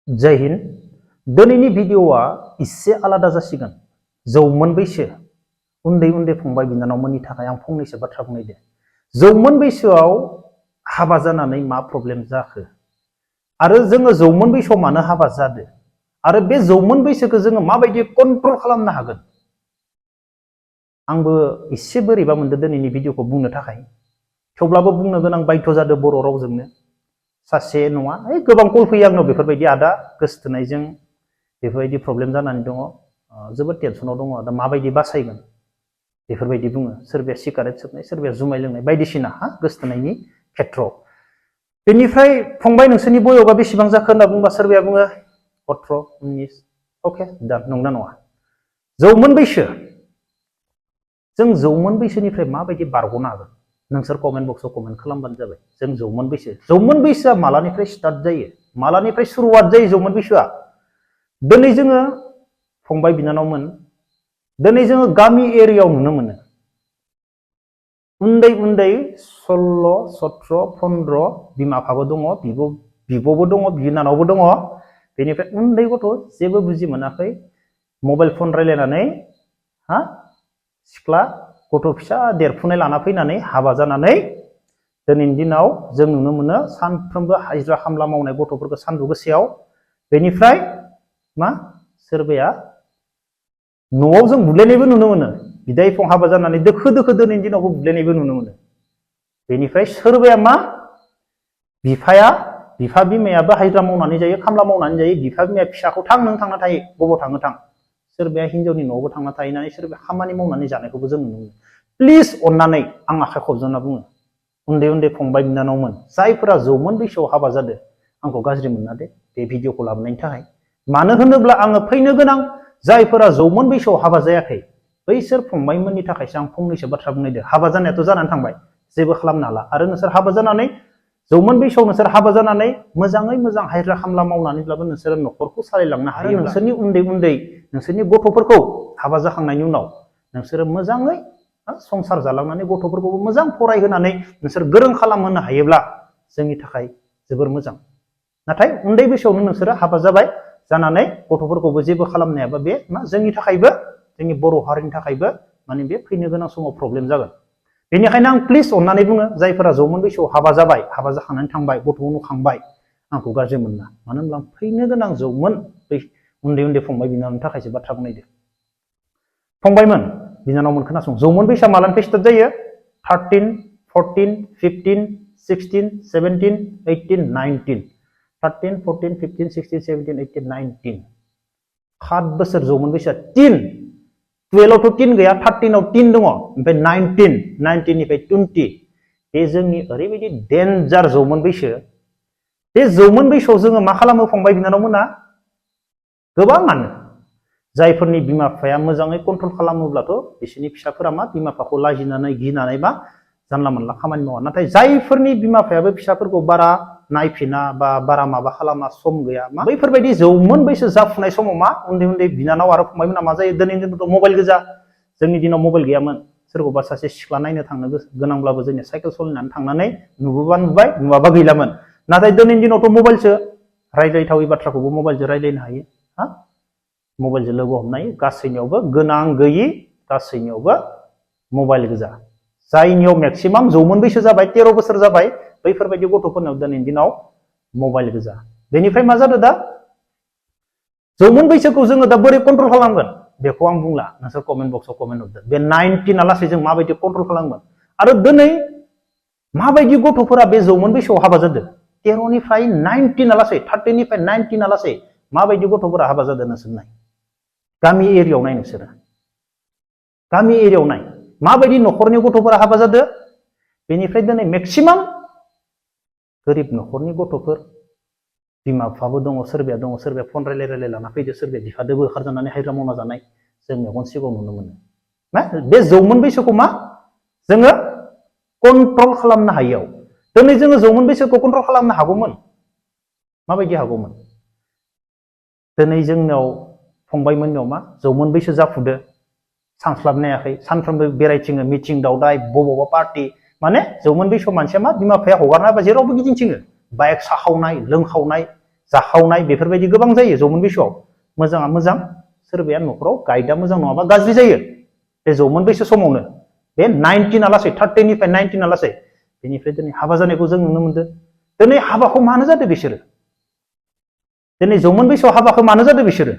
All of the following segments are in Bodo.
जय हिन्द। दिनैनि भिडिअआ एसे आलादा जासिगोन। जौमोन बैसो उन्दै उन्दै फंबाय बिनानावमोननि थाखाय आं फंनैसो बाथ्रा बुंनायदो। जौमोन बैसोआव हाबा जानानै मा प्रब्लेम जाखो आरो जोङो जौमोन बैसोआव मानो हाबा जादो आरो बे जौमोन बैसोखौ जोङो माबायदि कन्ट्रल खालामनो हागोन। आंबो एसे बोरैबा मोनदों दिनैनि भिडिअखौ बुंनो थाखाय, थेवब्लाबो बुंनो गोनां बाध्य जादों बर' रावजोंनो। सासे नङा गोबां कल फैयो आंनाव बेफोरबायदि आदा गोसथोनायजों बेफोरबायदि प्रब्लेम जानानै दङ, जोबोद टेनसनाव दङ, दा माबायदि बासायगोन बेफोरबायदि बुङो। सोरबाया सिगारेट सोबनाय, सोरबाया जुमाय लोंनाय बायदिसिना गोसथोनायनि खेथ्रआव। बेनिफ्राय फंबाय नोंसोरनि बयसआ बेसेबां जाखो होनना बुंबा सोरबाया बुङो 18, 19। अके दा नंना नङा? जौमोन बैसो, जों जौमोन बैसोनिफ्राय माबायदि बारग'नो हागोन नोंसोर कमेन्ट बक्सआव कमेन्ट खालामबानो जाबाय। जों जौमोन बैसोआ मालानिफ्राय स्टार्ट जायो, मालानिफ्राय सुरुवात जायो जौमोन बैसोआ? दिनै जोङो फंबाय बिनानावमोन, दिनै जोङो गामि एरियायाव नुनो मोनो उन्दै उन्दै 16, 17, 15 बिमा बिफाबो दङ, बिब'बो दङ, बिनानावबो दङ। बेनिफ्राय उन्दै गथ' जेबो बुजि मोनाखै, मबाइल फन रायलायनानै सिख्ला गथ' फिसा देरफुनाय लाना फैनानै हाबा जानानै दिनैनि दिनाव जों नुनो मोनो सानफ्रोमबो हाजिरा खामला मावनाय गथ'फोरखौ सानदुं गोसायाव। बेनिफ्राय सोरबाया न'आव जों बुलायनायबो नुनो मोनो, बिदा बिफं हाबा जानानै दोखो दोखो दिनैनि दिनावबो बुलायनायबो नुनो मोनो। बेनिफ्राय सोरबाया बिफा बिमायाबो हाजिरा मावनानै जायो, खामला मावनानै जायो, बिफा बिमाया फिसाखौ थां नों थांना थायो, बबाव थाङो थां। सोरबाया हिनजावनि न'आवबो थांना थाहैनानै सोरबाया खामानि मावनानै जानायखौबो जों नुनो मोनो। प्लिज अननानै आं आखाइ खबजना बुङो, उन्दै उन्दै फंबाय बिनानावमोन जायफोरा जौमोन बैसोआव हाबा जादों, आंखौ गाज्रि मोनना दे बे भिडिअखौ लाबोनायनि थाखाय। मानो होनोब्ला आङो फैनो गोनां जायफोरा जौमोन बैसोआव हाबा जायाखै बैसोर फंबायमोननि थाखायसो आं फंनैसो बाथ्रा बुंनायदो। हाबा जानायाथ' जानानै थांबाय, जेबो खालामनो हाला। आरो नोंसोर हाबा जानानै जौमोन बैसोआव नोंसोर हाबा जानानै मोजाङै मोजां हाजिरा खामला मावनानैब्लाबो नोंसोर न'खरखौ सालायलांनो हायो। नोंसोरनि उन्दै उन्दै नोंसोरनि गथ'फोरखौ हाबा जाखांनायनि उनाव नोंसोरो मोजाङै संसार जालांनानै गथ'फोरखौबो मोजां फरायहोनानै नोंसोर गोरों खालामहोनो हायोब्ला जोंनि थाखाय जोबोर मोजां। नाथाय उन्दै बैसोआवनो नोंसोरो हाबा जाबाय, जानानै गथ'फोरखौबो जेबो खालामनो हायाबा बे जोंनि थाखायबो, जोंनि बर' हारिनि थाखायबो बे फैनो गोनां समाव प्रब्लेम जागोन। बेनिखायनो आं प्लिज अननानै बुङो, जायफोरा जौमोन बैसोआव हाबा जाबाय, हाबा जाखांनानै थांबाय, गथ' नुखांबाय, आंखौ गाज्रि मोना। मानो होनब्ला फैनो गोनां जौमोन बै उन्दै उन्दै फंबाय बिनानावनि थाखायसो बाथ्रा बुंनायदो। फंबायमोन बिनानावमोन खोनासं, जौमोन बैसोआ मालानिफ्राय स्टार्ट जायो? 13, 14, 15, 16, 17, 18, 19। 13, 14, 15, 16, 17, 18, 19। 7 बोसोर जौमोन बैसोआ। 3, 12आवथ' 3 गैया, 13आव 3 दङ, ओमफ्राय 19, 19 निफ्राय 20। बे जोंनि ओरैबायदि डेन्जार जौमोन बैसो। बे जौमोन बैसोआव जोङो मा खालामो फंबाय बिनानावमोना? गोबाङानो जायफोरनि बिमा बिफाया मोजाङै कन्ट्रल खालामोब्लाथ' बिसोरनि फिसाफोरा बिमा बिफाखौ लाजिनानै गिनानै जानला मोनला खामानि मावा। नाथाय जायफोरनि बिमा बिफायाबो फिसाफोरखौ बारा नायफिना बा बारा माबा खालामा, सम गैया, बैफोरबायदि जौमोन बैसो जाफुनाय समाव उन्दै उन्दै बिनानाव आरो फंबायमोना मा जायो? दिनैनि दिनावथ' मबाइल गोजा। जोंनि दिनाव मबाइल गैयामोन। सोरखौबा सासे सिख्ला नायनो थांनो गोनांब्लाबो जोंनिया साइकेल सलायनानै थांनानै नुबोबा नुबाय, नुवाबा गैलामोन। नाथाय दिनैनि दिनावथ' मबाइलसो, रायज्लायथावै बाथ्राखौबो मबाइलजों रायज्लायनो हायो। मबाइलजों लोगो हमनाय, गासैनियावबो गोनां गैयि गासैनियावबो मबाइल गोजा। जायनियाव मेक्सिमाम जौमोन बैसो जाबाय, 13 बोसोर जाबाय, बैफोरबायदि गथ'फोरनाव दिनैनि दिनाव मबाइल गोजा। बेनिफ्राय मा जादों दा? जौमोन बैसोखौ जोङो दा बोरै कन्ट्रल खालामगोन बेखौ आं बुंला, नोंसोर कमेन्ट बक्सआव कमेन्ट हरदो। बे 19 लासै जों माबायदि कन्ट्रल खालामगोन आरो दिनै माबायदि गथ'फोरा बे जौमोन बैसोआव हाबा जादों? 13 निफ्राय 19 लासै, 13 निफ्राय 19 लासै माबायदि गथ'फोरा हाबा जादों नोंसोर नाय। गामि एरियायाव नाय, नोंसोरो गामि एरियायाव नाय माबायदि न'खरनि गथ'फोरा हाबा जादों। बेनिफ्राय दिनै मेक्सिमाम गोरिब न'खरनि गथ'फोर, बिमा बिफाबो दङ, सोरबाया फन रायलाय रायलाय लाना फैदो, सोरबाया बिफादोबो ओंखारजानानै हाजिरा मावना जानाय जों मेगन सिगाङाव नुनो मोनो। बे जौमोन बैसोखौ जोङो कन्ट्रल खालामनो हायियाव, दिनै जोङो जौमोन बैसोखौ कन्ट्रल खालामनो हागौमोन। माबायदि हागौमोन? दिनै जोंनाव फंबायमोननियाव जौमोन बैसो जाफुदो, सानस्लाबनो हायाखै, सानफ्रोमबो बेरायथिङो, मिथिं दावदाय, बबावबा पार्टि। जौमोन बैसोआव मानसिया बिमा बिफाया हगारना जेरावबो गिदिंथिङो, बाइक साखावनाय, लोंखावनाय, जाखावनाय बेफोरबायदि गोबां जायो जौमोन बैसोआव मोजाङा मोजां सोरबाया न'खराव गाइदा मोजां नङाबा गाज्रि जायो बे जौमोन बैसो समावनो बे 19 आलासै 30 निफ्राय 19 आलासै बेनिफ्राय दिनै हाबा जानायखौ जों नुनो मोनदों दिनै हाबाखौ मानो जादों बिसोरो दिनै जौमोन बैसोआव हाबाखौ मानो जादों बिसोरो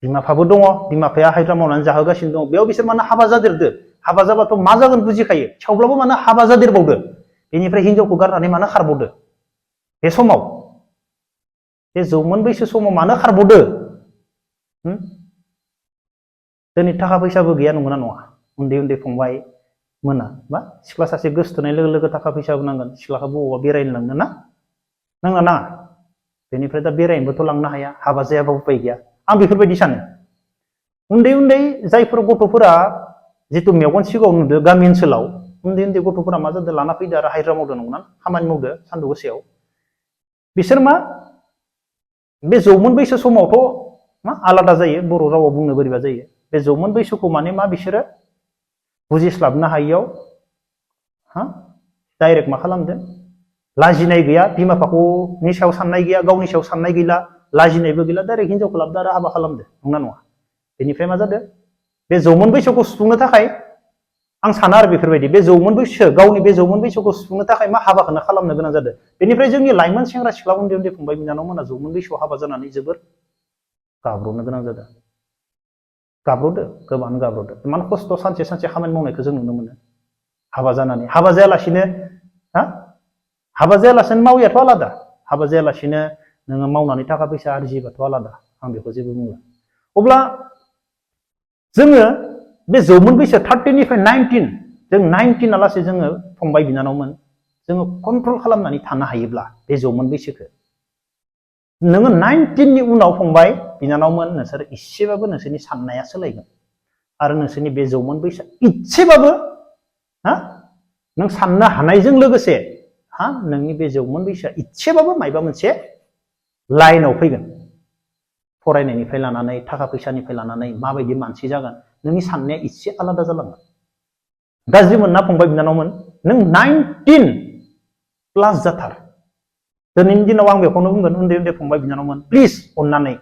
बिमा बिफाबो दङ बिमा बिफाया हाजिरा मावनानै जाहोगासिनो दङ बेयाव बिसोर मानो हाबा जादेरदो हाबा जाबाथ' मा जागोन बुजिखायो थेवब्लाबो मानो हाबा जादेरबावदो बेनिफ्राय हिनजावखौ गारनानै मानो खारबावदो बे समाव बे जौमोन बैसो समाव मानो खारबावदो दिनै थाखा फैसाबो गैया नंगौना नङा उन्दै उन्दै फंबाय मोना बा सिख्ला सासे गोसोथोनाय लोगो लोगो थाखा फैसाबो नांगोन सिख्लाखौ बबावबा बेरायनो लांनो ना नाङा नाङा बेनिफ्राय दा बेरायनोबोथ' लांनो हाया हाबा जायाबाबो उपाय गैया आं बेफोरबायदि सानो उन्दै उन्दै जायफोर गथ'फोरा जिथु मेगन सिगाङाव नुदों गामि ओनसोलाव उन्दै उन्दै गथ'फोरा मा जादों लाना फैदो आरो हाजिरा मावदो नंगौना खामानि मावदो सान्दुं गोसायाव बिसोर मा बे जौमोन बैसो समावथ' मा आलादा जायो बर' रावाव बुंनो बोरैबा जायो बे जौमोन बैसोखौ माने मा बिसोरो बुजिस्लाबनो हायियाव डाइरेक्ट मा खालामदों लाजिनाय गैया बिमा बिफानि सायाव साननाय गैया गावनि सायाव साननाय गैला लाजिनायबो गैला डाइरेक्ट हिनजावखौ लाबोदो आरो हाबा खालामदो नंना नङा बेनिफ्राय मा जादों बे जौमोन बैसोखौ सुफुंनो थाखाय आं साना आरो बेफोरबायदि बे जौमोन बैसो गावनि बे जौमोन बैसोखौ सुफुंनो थाखाय मा हाबाखौनो खालामनो गोनां जादों बेनिफ्राय जोंनि लाइमोन सेंग्रा सिख्ला उन्दै उन्दै फंबाय बिनानावमोना जौमोन बैसोआव हाबा जानानै जोबोर गाब्र'नो गोनां जादों गाब्र'दो गोबां गाब्र'दो इमान खस्थ' सानसे सानसे खामानि मावनायखौ जों नुनो मोनो हाबा जानानै हाबा जायालासिनो मावैयाथ' आलादा हाबा जायालासिनो नोङो मावनानै थाखा फैसा आरजियोबाथ' आलादा आं बेखौ जेबो बुंला अब्ला जोङो बे जौमोन बैसो 30 निफ्राय 19 जों 19 आलासै जोङो फंबाय बिनानावमोन जोङो कन्ट्रल खालामनानै थानो हायोब्ला बे जौमोन बैसोखौ नोङो 19 नि उनाव फंबाय बिनानावमोन नोंसोर इसेबाबो नोंसोरनि साननाया सोलायगोन आरो नोंसोरनि बे जौमोन बैसोआ इसेबाबो नों साननो हानायजों लोगोसे नोंनि बे जौमोन बैसोआ इसेबाबो मायबा मोनसे लाइनाव फैगोन फरायनायनिफ्राय लानानै थाखा फैसानिफ्राय लानानै माबायदि मानसि जागोन नोंनि साननाया इसे आलादा जालांगोन गाज्रि मोनना फंबाय बिनानावमोन नों 19 प्लास जाथार दिनैनि दिनाव आं बेखौनो बुंगोन उन्दै उन्दै फंबाय बिनानावमोन प्लिज अननानै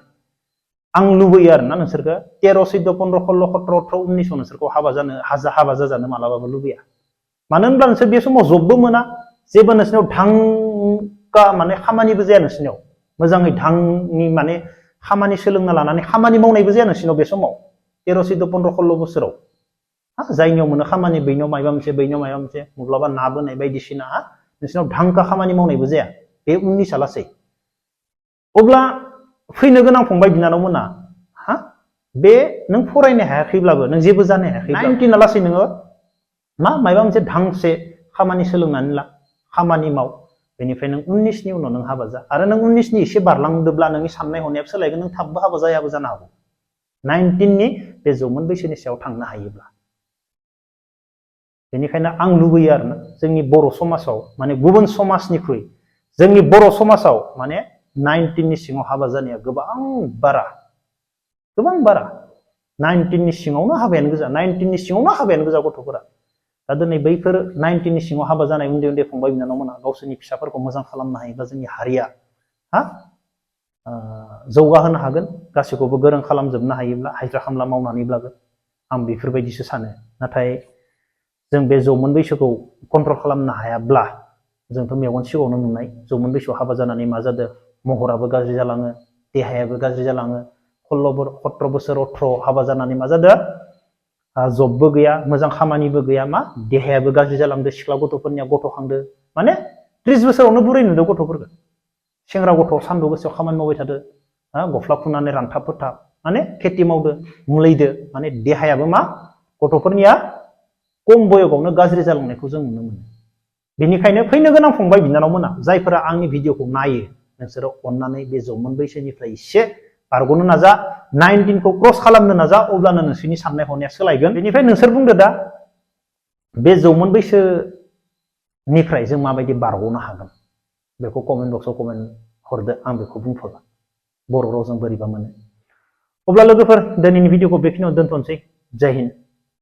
आं लुबैयो आरोना नोंसोरखौ 13 14 15 16 17 18 19 नोंसोरखौ हाबा जाजानो मालाबाबो लुबैया मानो होनब्ला नोंसोर बे समाव जबबो मोना जेबो नोंसोरनाव धांका माने खामानिबो जाया नोंसोरनाव मोजाङै धांनि माने खामानि सोलोंना लानानै खामानि मावनायबो जाया नोंसोरनाव बे समाव 13 14 15 16 बोसोराव जायनियाव मोनो खामानि बैनियाव माबा मोनसे बैनियाव माबा मोनसे माब्लाबा ना बोनाय बायदिसिना नोंसोरनाव धांका खामानि मावनायबो जाया बे 19 लासै अब्ला फैनो गोनां फंबाय बिनानावमोना बे नों फरायनो हायाखैब्लाबो नों जेबो जानो हायाखै 19 लासै नोङो माबा मोनसे धांसे खामानि सोलोंनानै ला खामानि माव बेनिफ्राय नों 19 नि उनाव नों हाबा जा आरो नों 19 नि एसे बारलांदोब्ला नोंनि साननाय हनायाबो सोलायगोन नों थाबबो हाबा जायाबो जानो हागौ 19 नि बे जौमोन बैसोनि सायाव थांनो हायोब्ला बेनिखायनो आं लुबैयो आरोना जोंनि बर' समाजाव माने गुबुन समाजनिख्रुइ जोंनि बर' समाजाव माने 19 नि सिङाव हाबा जानाया गोबां बारा 19 नि सिङावनो हाबायानो गोजा 19 नि सिङावनो हाबायानो गोजा गथ'फोरा दा दिनै बैफोर 19 नि सिङाव हाबा जानाय उन्दै उन्दै फंबाय बिनानावमोना गावसोरनि फिसाफोरखौ मोजां खालामनो हायोब्ला जोंनि हारिया जौगाहोनो हागोन गासैखौबो गोरों खालामजोबनो हायोब्ला हाजिरा खामला मावनानैब्लाबो आं बेफोरबायदिसो सानो नाथाय जों बे जौमोन बैसोखौ कन्ट्रल खालामनो हायाब्ला जोंथ' मेगन सिगाङावनो नुनाय जौमोन बैसोआव हाबा जानानै मा जादों महराबो गाज्रि जालाङो देहायाबो गाज्रि जालाङो 17 बोसोर 18 हाबा जानानै मा जादों जबबो गैया मोजां खामानिबो गैया देहायाबो गाज्रि जालांदो सिख्ला गथ'फोरनिया गथ'खांदो माने 30 बोसोरावनो बुरै नुदों गथ'फोरखौ सेंग्रा गथ' सान्दुं गोसायाव खामानि मावबाय थादो गस्ला खुनानै रानथाब फोथाब माने खेथि मावदो मुलैदो माने देहायाबो गथ'फोरनिया खम बयसावनो गाज्रि जालांनायखौ जों नुनो मोनो बेनिखायनो फैनो गोनां फंबाय बिनानावमोना जायफोरा आंनि भिडिअखौ नायो नोंसोरो अननानै बे जौमोन बैसोनिफ्राय एसे बारग'नो नाजा 19 खौ क्रस खालामनो नाजा अब्लानो नोंसोरनि साननाय हनाया सोलायगोन बेनिफ्राय नोंसोर बुंदो दा बे जौमोन बैसोनिफ्राय जों माबायदि बारग'नो हागोन बेखौ कमेन्ट बक्सआव कमेन्ट हरदो आं बेखौ बुंथ'ला बर' रावजों बोरैबा मोनो अब्ला लोगोफोर दिनैनि भिडिअखौ बेखिनियाव दोनथ'नोसै जय हिन्द